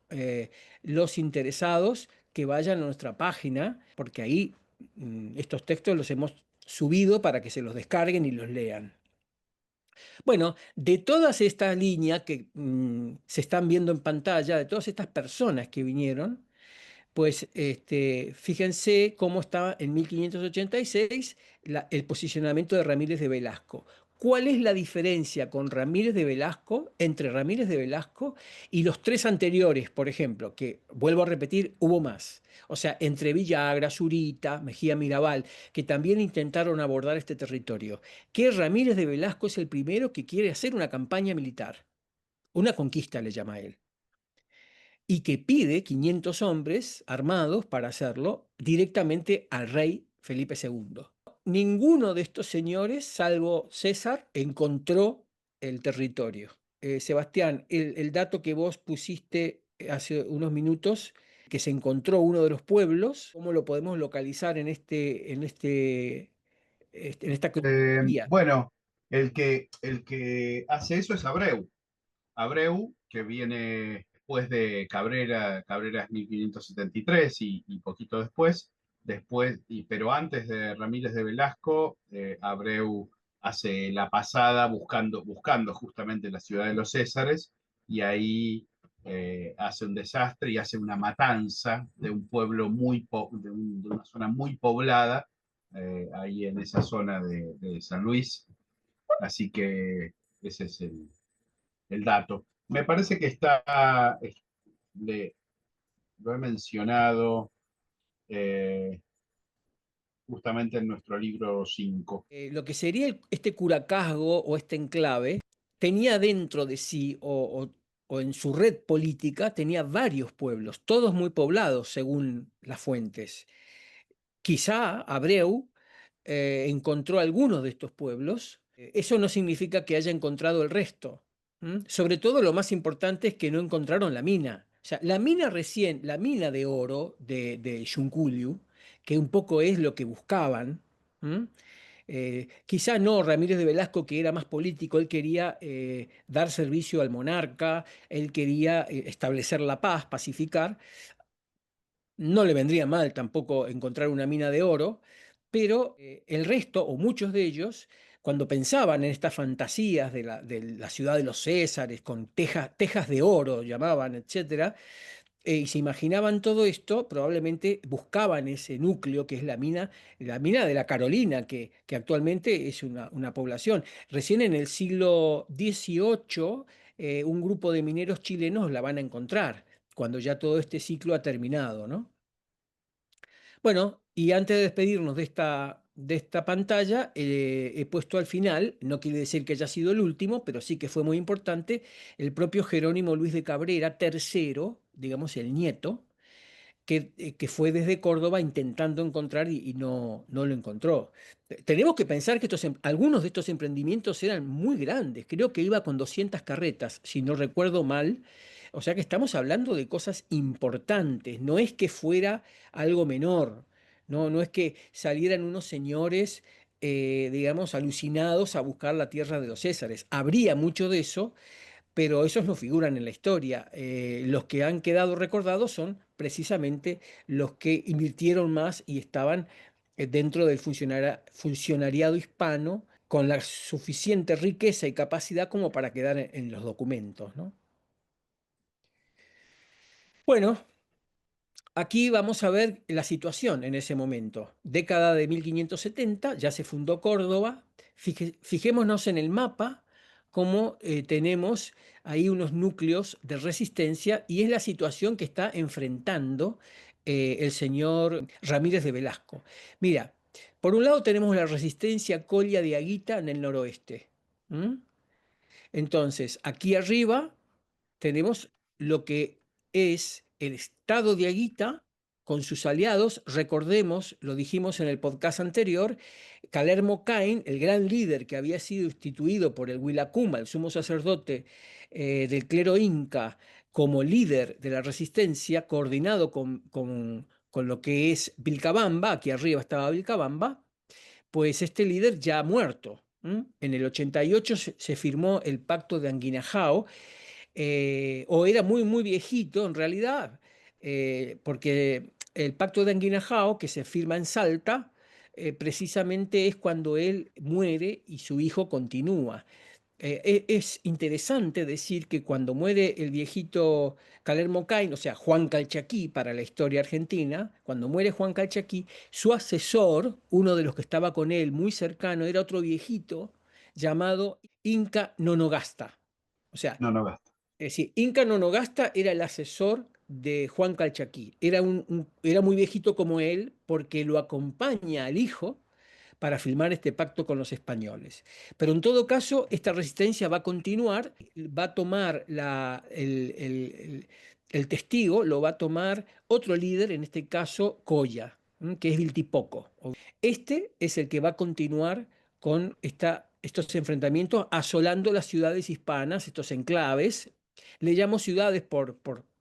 los interesados que vayan a nuestra página, porque ahí estos textos los hemos subido para que se los descarguen y los lean. Bueno, de todas estas líneas que se están viendo en pantalla, de todas estas personas que vinieron, pues fíjense cómo estaba en 1586 el posicionamiento de Ramírez de Velasco. ¿Cuál es la diferencia con Ramírez de Velasco, entre Ramírez de Velasco y los tres anteriores, por ejemplo, que vuelvo a repetir, hubo más? O sea, entre Villagra, Zurita, Mejía Mirabal, que también intentaron abordar este territorio. Que Ramírez de Velasco es el primero que quiere hacer una campaña militar, una conquista le llama él y que pide 500 hombres armados para hacerlo directamente al rey Felipe II. Ninguno de estos señores, salvo César, encontró el territorio. Sebastián, el dato que vos pusiste hace unos minutos, que se encontró uno de los pueblos, ¿cómo lo podemos localizar en esta cronología? Bueno, el que hace eso es Abreu. Abreu, que viene después de Cabrera, Cabrera es 1573 y poquito pero antes de Ramírez de Velasco, Abreu hace la pasada buscando justamente la ciudad de los Césares y ahí hace un desastre y hace una matanza de un pueblo de una zona muy poblada, ahí en esa zona de San Luis. Así que ese es el dato. Me parece que le- lo he mencionado justamente en nuestro libro 5. Lo que sería este curacazgo o este enclave tenía dentro de sí o en su red política tenía varios pueblos, todos muy poblados según las fuentes. Quizá Abreu encontró algunos de estos pueblos. Eso no significa que haya encontrado el resto. Sobre todo lo más importante es que no encontraron la mina. O sea, la mina de oro de Yunculiu, que un poco es lo que buscaban. ¿M? Quizá no Ramírez de Velasco, que era más político, él quería dar servicio al monarca, él quería establecer la paz, pacificar. No le vendría mal tampoco encontrar una mina de oro, pero el resto, o muchos de ellos, cuando pensaban en estas fantasías de la ciudad de los Césares, con tejas de oro, llamaban, etcétera, y se imaginaban todo esto, probablemente buscaban ese núcleo que es la mina de la Carolina, que actualmente es una población. Recién en el siglo XVIII, un grupo de mineros chilenos la van a encontrar, cuando ya todo este ciclo ha terminado, ¿no? Bueno, y antes de despedirnos de esta pantalla, he puesto al final, no quiere decir que haya sido el último, pero sí que fue muy importante, el propio Jerónimo Luis de Cabrera, tercero, digamos el nieto, que fue desde Córdoba intentando encontrar y no lo encontró. Tenemos que pensar que algunos de estos emprendimientos eran muy grandes, creo que iba con 200 carretas, si no recuerdo mal, O sea que estamos hablando de cosas importantes, no es que fuera algo menor, no es que salieran unos señores, digamos, alucinados a buscar la tierra de los Césares. Habría mucho de eso, pero esos no figuran en la historia. Los que han quedado recordados son precisamente los que invirtieron más y estaban dentro del funcionariado hispano con la suficiente riqueza y capacidad como para quedar en los documentos, ¿no? Bueno, aquí vamos a ver la situación en ese momento. Década de 1570, ya se fundó Córdoba. Fijémonos en el mapa, cómo tenemos ahí unos núcleos de resistencia y es la situación que está enfrentando el señor Ramírez de Velasco. Mira, por un lado tenemos la resistencia Colla de Aguita en el noroeste. ¿M? Entonces, aquí arriba tenemos lo que es el Estado de Aguita con sus aliados. Recordemos, lo dijimos en el podcast anterior, Calermo Cain, el gran líder que había sido instituido por el Huilacuma, el sumo sacerdote del clero inca, como líder de la resistencia, coordinado con lo que es Vilcabamba, aquí arriba estaba Vilcabamba, pues este líder ya ha muerto. En el 88 se firmó el pacto de Anguinajao, o era muy, muy viejito en realidad, porque el pacto de Anguinajao, que se firma en Salta, precisamente es cuando él muere y su hijo continúa. Es interesante decir que cuando muere el viejito Calermo Cain, o sea, Juan Calchaquí para la historia argentina, cuando muere Juan Calchaquí, su asesor, uno de los que estaba con él muy cercano, era otro viejito llamado Inca Nonogasta. O sea, No, no gasta. es decir, Inca Nonogasta era el asesor de Juan Calchaquí. Era muy viejito como él porque lo acompaña al hijo para firmar este pacto con los españoles. Pero en todo caso, esta resistencia va a continuar, va a tomar el testigo, lo va a tomar otro líder, en este caso Coya, que es Viltipoco. Este es el que va a continuar con estos enfrentamientos asolando las ciudades hispanas, estos enclaves. Le llamo ciudades por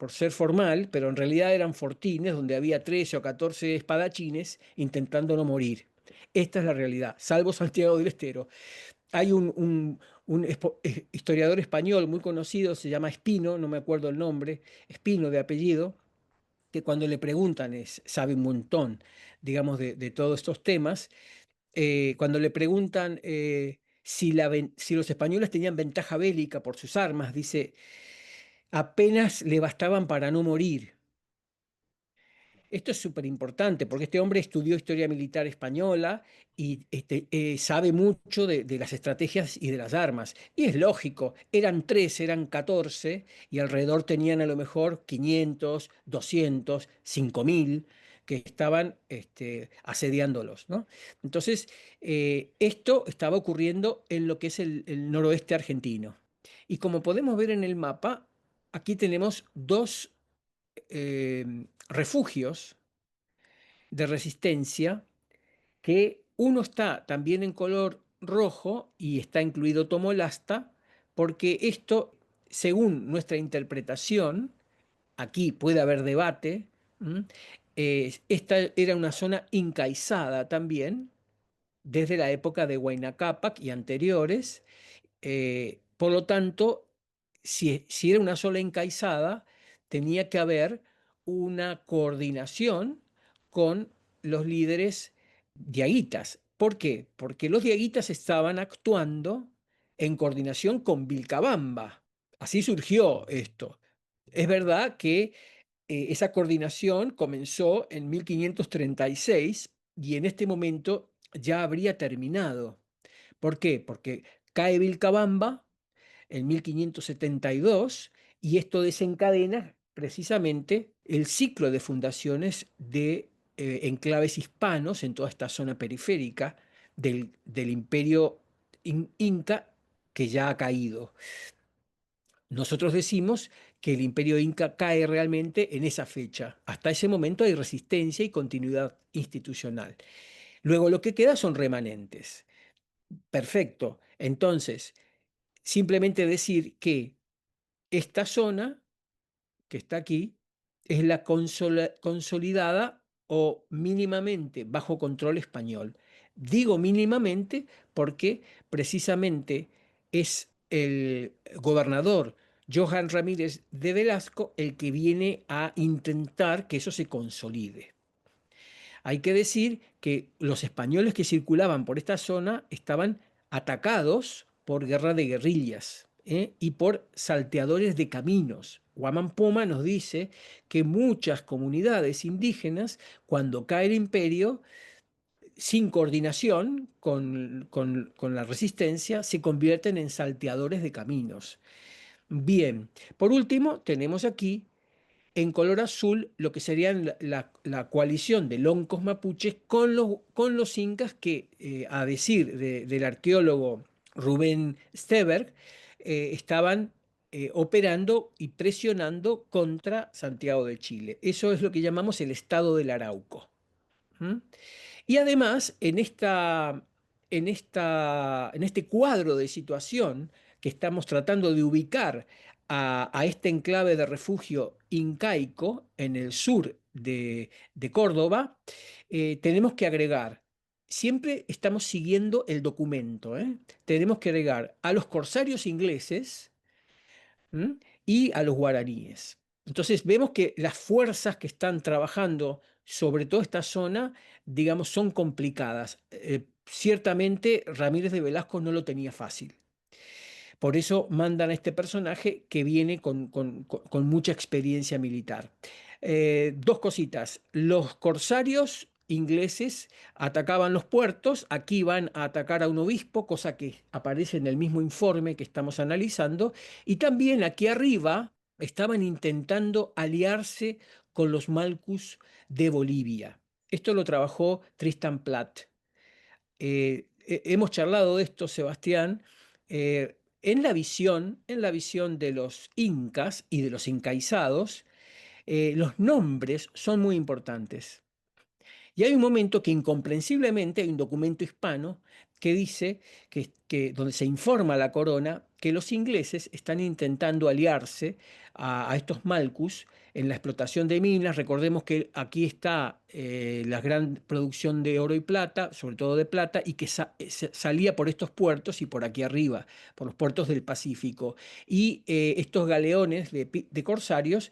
ser formal, pero en realidad eran fortines donde había 13 o 14 espadachines intentando no morir. Esta es la realidad, salvo Santiago del Estero. Hay un historiador español muy conocido, se llama Espino, no me acuerdo el nombre, Espino de apellido, que cuando le preguntan, sabe un montón, digamos, de todos estos temas. Cuando le preguntan si los españoles tenían ventaja bélica por sus armas, dice, apenas le bastaban para no morir. Esto es súper importante porque este hombre estudió historia militar española y sabe mucho de las estrategias y de las armas. Y es lógico, eran 3, eran 14 y alrededor tenían a lo mejor 500, 200, 5000 que estaban asediándolos, ¿no? Entonces, esto estaba ocurriendo en lo que es el noroeste argentino. Y como podemos ver en el mapa, aquí tenemos dos refugios de resistencia, que uno está también en color rojo y está incluido Tomolasta, porque esto, según nuestra interpretación, aquí puede haber debate, esta era una zona incaizada también, desde la época de Huayna Cápac y anteriores. Por lo tanto, si era una sola encaizada, tenía que haber una coordinación con los líderes diaguitas. ¿Por qué? Porque los diaguitas estaban actuando en coordinación con Vilcabamba. Así surgió esto. Es verdad que esa coordinación comenzó en 1536 y en este momento ya habría terminado. ¿Por qué? Porque cae Vilcabamba en 1572 y esto desencadena precisamente el ciclo de fundaciones de enclaves hispanos en toda esta zona periférica del imperio inca que ya ha caído. Nosotros decimos que el imperio inca cae realmente en esa fecha. Hasta ese momento hay resistencia y continuidad institucional. Luego lo que queda son remanentes. Perfecto. Entonces, simplemente decir que esta zona que está aquí, es la consolidada o mínimamente bajo control español. Digo mínimamente porque precisamente es el gobernador Johan Ramírez de Velasco el que viene a intentar que eso se consolide. Hay que decir que los españoles que circulaban por esta zona estaban atacados por guerra de guerrillas, y por salteadores de caminos. Guamán Poma nos dice que muchas comunidades indígenas, cuando cae el imperio, sin coordinación con la resistencia, se convierten en salteadores de caminos. Bien, por último, tenemos aquí en color azul lo que serían la coalición de loncos mapuches con los incas que, a decir del arqueólogo Rubén Steberg, estaban operando y presionando contra Santiago de Chile. Eso es lo que llamamos el estado del Arauco. ¿Mm? Y además, en este cuadro de situación que estamos tratando de ubicar a este enclave de refugio incaico en el sur de Córdoba, tenemos que agregar, siempre estamos siguiendo el documento, ¿eh? Tenemos que agregar a los corsarios ingleses, ¿m? Y a los guaraníes. Entonces vemos que las fuerzas que están trabajando sobre toda esta zona, digamos, son complicadas. Ciertamente Ramírez de Velasco no lo tenía fácil. Por eso mandan a este personaje que viene con mucha experiencia militar. Dos cositas. Los corsarios ingleses atacaban los puertos, aquí van a atacar a un obispo, cosa que aparece en el mismo informe que estamos analizando, y también aquí arriba estaban intentando aliarse con los Malcus de Bolivia. Esto lo trabajó Tristan Platt. Hemos charlado de esto, Sebastián, en la visión de los incas y de los incaizados, los nombres son muy importantes. Y hay un momento que incomprensiblemente hay un documento hispano que dice donde se informa a la corona que los ingleses están intentando aliarse a estos Malcus en la explotación de minas. Recordemos que aquí está la gran producción de oro y plata, sobre todo de plata, y que salía por estos puertos y por aquí arriba, por los puertos del Pacífico. Y estos galeones de corsarios,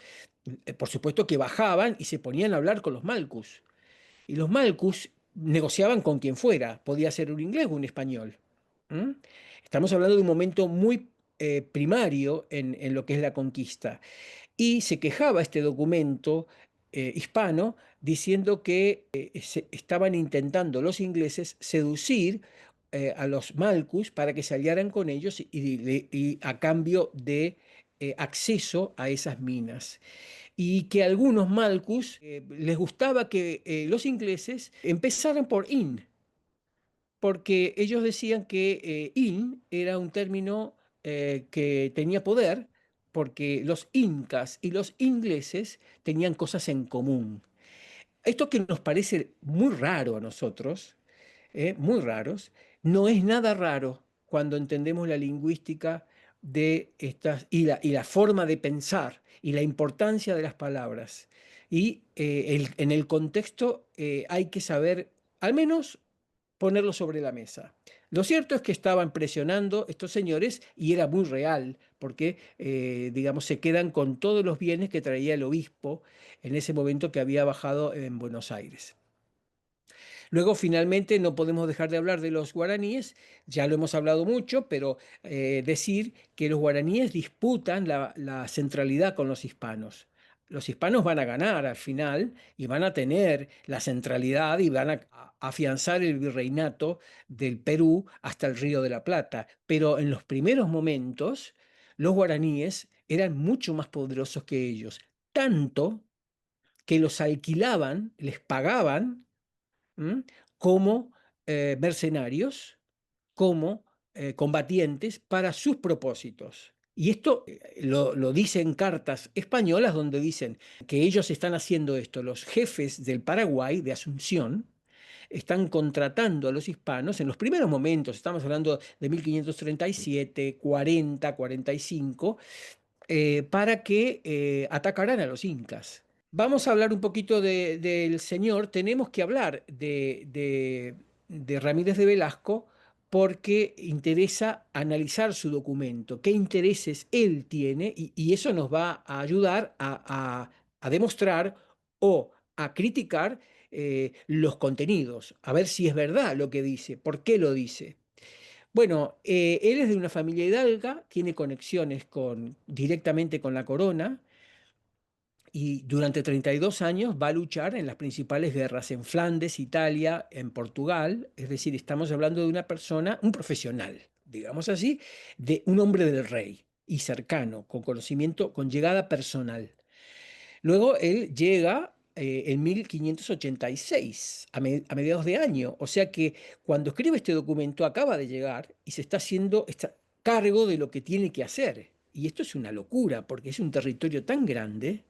por supuesto que bajaban y se ponían a hablar con los Malcus. Y los Malcus negociaban con quien fuera, podía ser un inglés o un español. ¿Mm? Estamos hablando de un momento muy primario en lo que es la conquista. Y se quejaba este documento hispano diciendo que estaban intentando los ingleses seducir a los Malcus para que se aliaran con ellos y a cambio de acceso a esas minas y que a algunos Malcus les gustaba que los ingleses empezaran por in, porque ellos decían que in era un término que tenía poder, porque los incas y los ingleses tenían cosas en común. Esto que nos parece muy raro a nosotros, muy raros, no es nada raro cuando entendemos la lingüística de estas y la forma de pensar y la importancia de las palabras. Y en el contexto hay que saber, al menos, ponerlo sobre la mesa. Lo cierto es que estaban presionando estos señores y era muy real, porque, digamos, se quedan con todos los bienes que traía el obispo en ese momento que había bajado en Buenos Aires. Luego, finalmente, no podemos dejar de hablar de los guaraníes, ya lo hemos hablado mucho, pero decir que los guaraníes disputan la centralidad con los hispanos. Los hispanos van a ganar al final y van a tener la centralidad y van a afianzar el virreinato del Perú hasta el Río de la Plata. Pero en los primeros momentos, los guaraníes eran mucho más poderosos que ellos, tanto que los alquilaban, les pagaban, ¿m? Como mercenarios, como combatientes para sus propósitos. Y esto lo dicen cartas españolas donde dicen que ellos están haciendo esto. Los jefes del Paraguay, de Asunción, están contratando a los hispanos en los primeros momentos, estamos hablando de 1537, 40, 45, para que atacaran a los incas. Vamos a hablar un poquito del señor. Tenemos que hablar de Ramírez de Velasco porque interesa analizar su documento, qué intereses él tiene y eso nos va a ayudar a demostrar o a criticar los contenidos, a ver si es verdad lo que dice, por qué lo dice. Bueno, él es de una familia hidalga, tiene conexiones directamente con la corona y durante 32 años va a luchar en las principales guerras en Flandes, Italia, en Portugal. Es decir, estamos hablando de una persona, un profesional, digamos así, de un hombre del rey y cercano, con conocimiento, con llegada personal. Luego él llega en 1586, a mediados de año. O sea que cuando escribe este documento acaba de llegar y se está haciendo cargo de lo que tiene que hacer. Y esto es una locura porque es un territorio tan grande,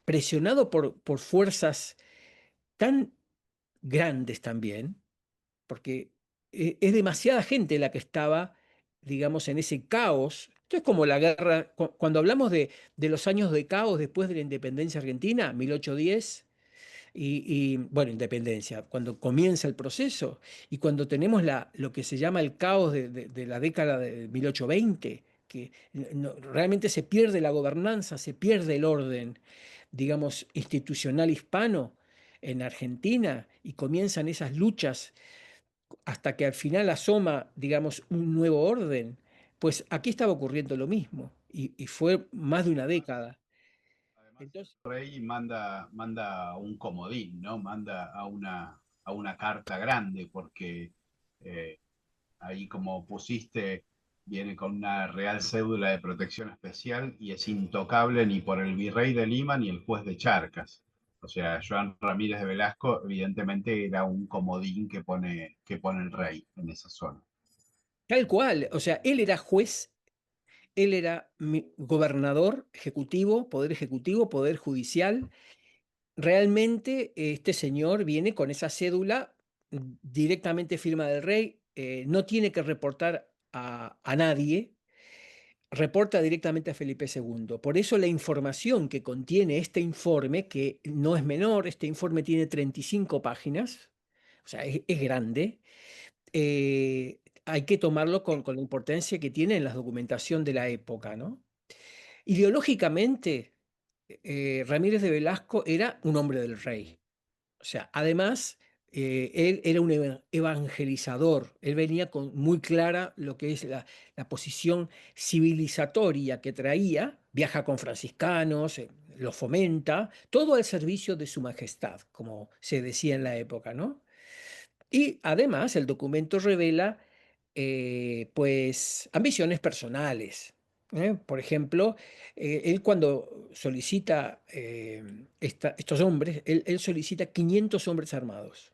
presionado por fuerzas tan grandes también, porque es demasiada gente la que estaba, digamos, en ese caos. Esto es como la guerra, cuando hablamos de los años de caos después de la independencia argentina, 1810, bueno, independencia, cuando comienza el proceso y cuando tenemos lo que se llama el caos de la década de 1820, que realmente se pierde la gobernanza, se pierde el orden, digamos, institucional hispano en Argentina y comienzan esas luchas hasta que al final asoma, digamos, un nuevo orden, pues aquí estaba ocurriendo lo mismo y fue más de una Además, década. además el Entonces, rey manda un comodín, ¿no? Manda a una carta grande, porque eh, ahí como pusiste, viene con una real cédula de protección especial y es intocable ni por el virrey de Lima ni el juez de Charcas. O sea, Joan Ramírez de Velasco evidentemente era un comodín que pone el rey en esa zona. tal cual, o sea, él era juez, él era gobernador ejecutivo, poder judicial. Realmente este señor viene con esa cédula directamente firma del rey, no tiene que reportar a nadie, reporta directamente a Felipe II. Por eso la información que contiene este informe, que no es menor, este informe tiene 35 páginas, o sea, es grande, hay que tomarlo con la importancia que tiene en la documentación de la época, ¿no? Ideológicamente, Ramírez de Velasco era un hombre del rey. O sea, además, él era un evangelizador. Él venía con muy clara lo que es la posición civilizatoria que traía. Viaja con franciscanos, lo fomenta, todo al servicio de su majestad, como se decía en la época, ¿no? Y además el documento revela pues ambiciones personales. Por ejemplo, él cuando solicita estos hombres, él solicita 500 hombres armados.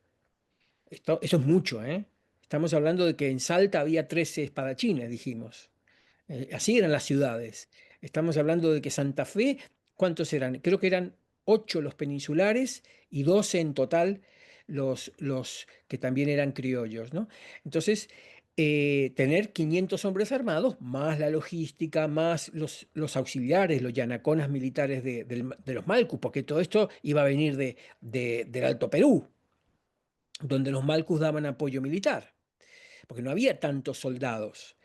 Eso es mucho, ¿eh? Estamos hablando de que en Salta había 13 espadachines, dijimos. Así eran las ciudades. Estamos hablando de que Santa Fe, ¿cuántos eran? Creo que eran 8 los peninsulares y 12 en total los que también eran criollos, ¿no? Entonces, tener 500 hombres armados, más la logística, más los auxiliares, los yanaconas militares de los Malcus, porque todo esto iba a venir del Alto Perú, donde los Malcus daban apoyo militar, porque no había tantos soldados.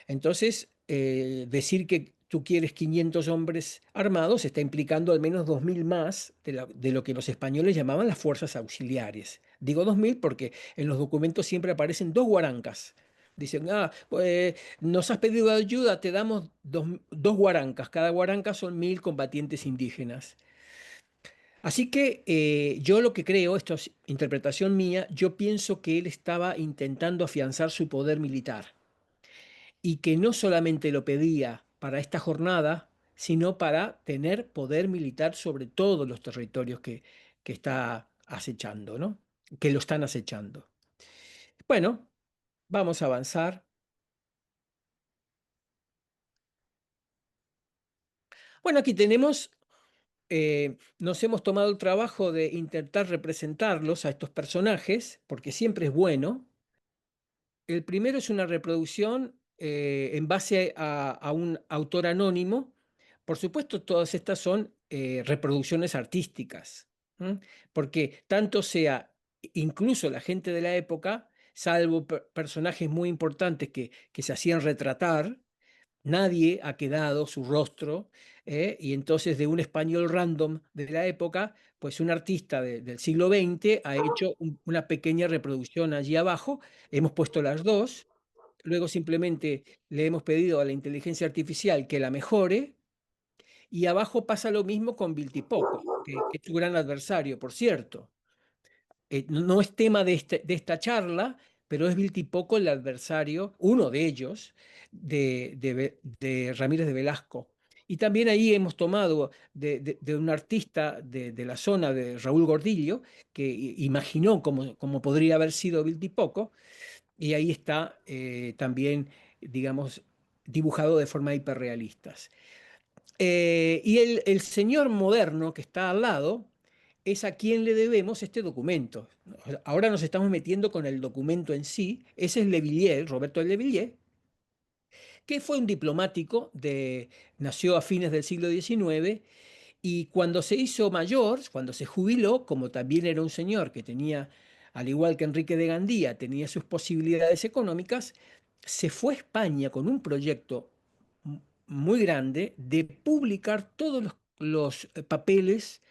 Entonces, decir que tú quieres 500 hombres armados está implicando al menos 2000 más de lo que los españoles llamaban las fuerzas auxiliares. Digo 2000 porque en los documentos siempre aparecen dos guarancas. Dicen, pues nos has pedido ayuda, te damos dos guarancas. Cada guaranca son 1000 combatientes indígenas. Así que yo lo que creo, esto es interpretación mía, yo pienso que él estaba intentando afianzar su poder militar y que no solamente lo pedía para esta jornada, sino para tener poder militar sobre todos los territorios que está acechando, ¿no? Que lo están acechando. Bueno, vamos a avanzar. Bueno, aquí tenemos, nos hemos tomado el trabajo de intentar representarlos a estos personajes, porque siempre es bueno. El primero es una reproducción en base a un autor anónimo. Por supuesto, todas estas son reproducciones artísticas, ¿m? Porque tanto sea, incluso la gente de la época, salvo personajes muy importantes que se hacían retratar, nadie ha quedado su rostro, y entonces de un español random de la época, pues un artista del siglo XX ha hecho una pequeña reproducción allí abajo, hemos puesto las dos, luego simplemente le hemos pedido a la inteligencia artificial que la mejore, y abajo pasa lo mismo con Viltipoco, que es tu gran adversario, por cierto. No es tema de esta charla, pero es Viltipoco el adversario, uno de ellos, de Ramírez de Velasco. Y también ahí hemos tomado de un artista de la zona de Raúl Gordillo, que imaginó cómo podría haber sido Viltipoco, y ahí está también, digamos, dibujado de forma hiperrealista. Y el señor moderno que está al lado es a quien le debemos este documento. Ahora nos estamos metiendo con el documento en sí. Ese es Le Villiers, Roberto Le Villiers, que fue un diplomático nació a fines del siglo XIX, y cuando se hizo mayor, cuando se jubiló, como también era un señor que tenía, al igual que Enrique de Gandía, tenía sus posibilidades económicas, se fue a España con un proyecto muy grande de publicar todos los papeles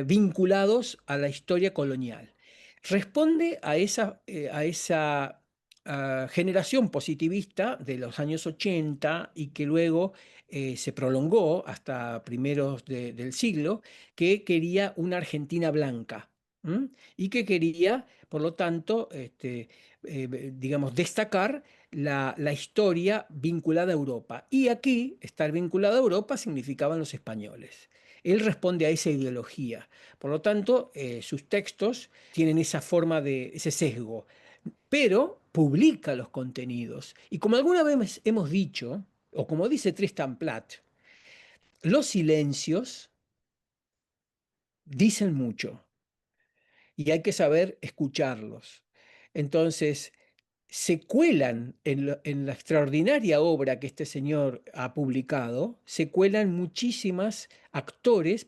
vinculados a la historia colonial. Responde a esa generación positivista de los años 80, y que luego se prolongó hasta primeros del siglo, que quería una Argentina blanca. ¿M? Y que quería, por lo tanto, digamos, destacar la historia vinculada a Europa. Y aquí, estar vinculado a Europa significaban los españoles. Él responde a esa ideología. Por lo tanto, sus textos tienen esa forma ese sesgo, pero publica los contenidos. Y como alguna vez hemos dicho, o como dice Tristan Platt, los silencios dicen mucho y hay que saber escucharlos. Entonces, se cuelan en la extraordinaria obra que este señor ha publicado, se cuelan muchísimos actores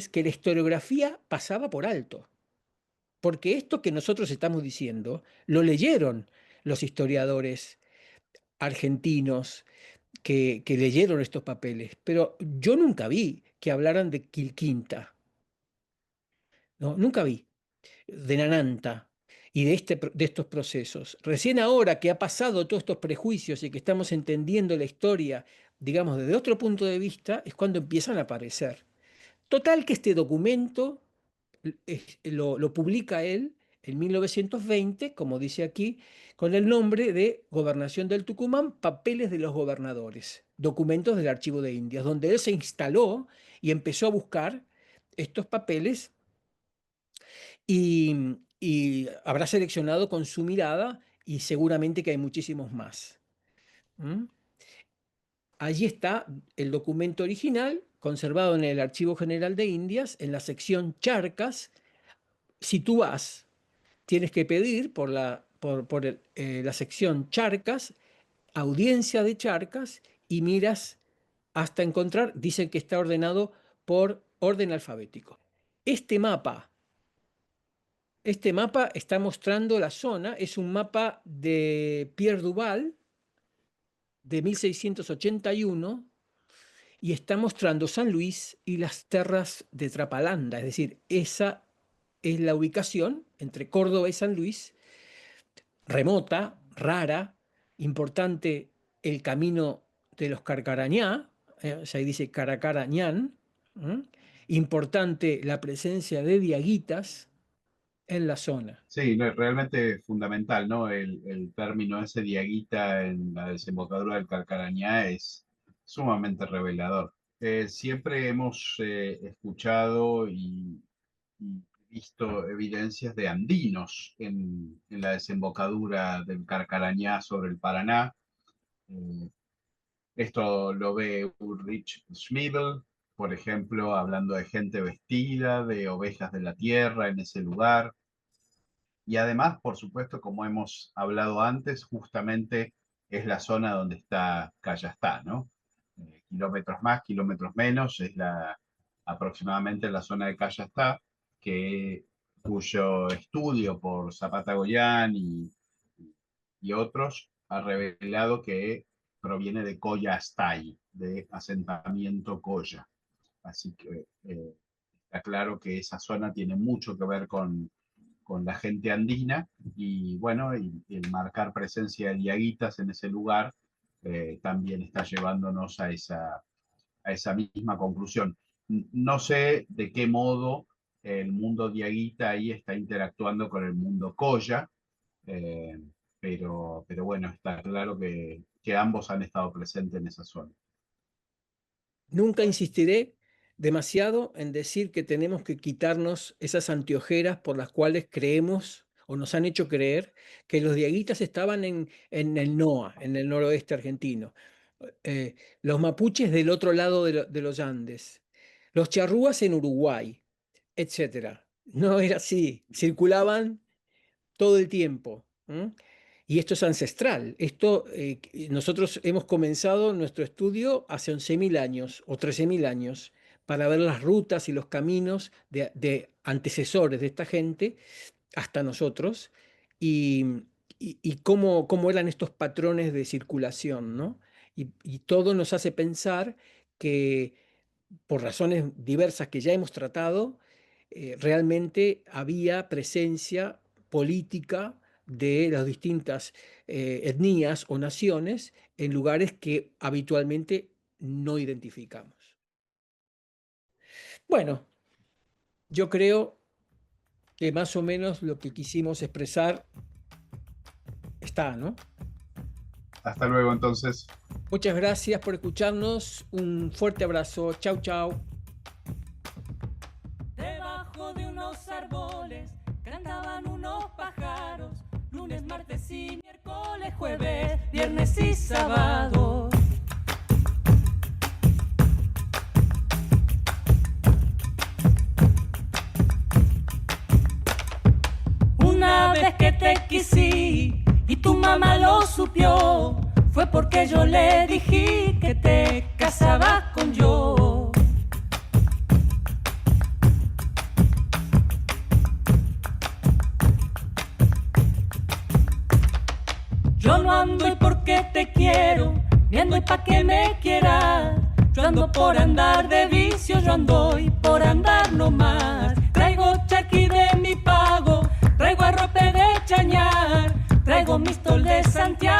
que la historiografía pasaba por alto. Porque esto que nosotros estamos diciendo lo leyeron los historiadores argentinos que leyeron estos papeles, pero yo nunca vi que hablaran de Quilquinta, ¿no? Nunca vi, de Nananta y de estos procesos. Recién ahora que ha pasado todos estos prejuicios y que estamos entendiendo la historia, digamos, desde otro punto de vista, es cuando empiezan a aparecer. Total que este documento lo publica él en 1920, como dice aquí, con el nombre de Gobernación del Tucumán, Papeles de los Gobernadores, documentos del Archivo de Indias, donde él se instaló y empezó a buscar estos papeles, y habrá seleccionado con su mirada, y seguramente que hay muchísimos más. ¿Mm? Allí está el documento original, conservado en el Archivo General de Indias, en la sección Charcas. Si tú vas, tienes que pedir por la sección Charcas, audiencia de Charcas, y miras hasta encontrar, dicen que está ordenado por orden alfabético. Este mapa, este mapa está mostrando la zona, es un mapa de Pierre Duval de 1681, y está mostrando San Luis y las terras de Trapalanda, es decir, esa es la ubicación entre Córdoba y San Luis, remota, rara, importante el camino de los Carcarañá, o sea, ahí dice Caracarañán, importante la presencia de diaguitas en la zona. Sí, no, es realmente fundamental, ¿no? El término ese diaguita en la desembocadura del Carcarañá es sumamente revelador. Siempre hemos escuchado y visto evidencias de andinos en la desembocadura del Carcarañá sobre el Paraná. Eh, Esto lo ve Ulrich Schmiedel, por ejemplo, hablando de gente vestida, de ovejas de la tierra en ese lugar. Y además, por supuesto, como hemos hablado antes, justamente es la zona donde está Cayastá, ¿no? Kilómetros más, kilómetros menos, es aproximadamente la zona de Cayastá, cuyo estudio por Zapata Goyán y otros ha revelado que proviene de Coya Astay, de asentamiento Coya. Así que está claro que esa zona tiene mucho que ver con la gente andina y bueno, y el marcar presencia de diaguitas en ese lugar también está llevándonos a esa misma conclusión. No sé de qué modo el mundo diaguita ahí está interactuando con el mundo Coya, eh, pero bueno, está claro que ambos han estado presentes en esa zona. Nunca insistiré demasiado en decir que tenemos que quitarnos esas anteojeras por las cuales creemos o nos han hecho creer que los diaguitas estaban en el NOA, en el noroeste argentino, los mapuches del otro lado de los Andes, los charrúas en Uruguay, etcétera. No era así, circulaban todo el tiempo. Y esto es ancestral. Nosotros hemos comenzado nuestro estudio hace 11.000 años o 13.000 años para ver las rutas y los caminos de antecesores de esta gente hasta nosotros y, y cómo eran estos patrones de circulación, ¿no? Y todo nos hace pensar que por razones diversas que ya hemos tratado, realmente había presencia política de las distintas etnias o naciones en lugares que habitualmente no identificamos. Bueno, yo creo que más o menos lo que quisimos expresar está, ¿no? Hasta luego entonces. Muchas gracias por escucharnos. Un fuerte abrazo. Chau, chau. Debajo de unos árboles cantaban unos pájaros, lunes, martes y miércoles, jueves, viernes y sábado. Una vez que te quisí y tu mamá lo supió, fue porque yo le dije que te casabas con yo. Yo no ando y porque te quiero, ni ando y pa' que me quieras. Yo ando por andar de vicio, yo ando y por andar nomás. Traigo charqui de mi pago, traigo arrope de chañar, traigo mistol de Santiago.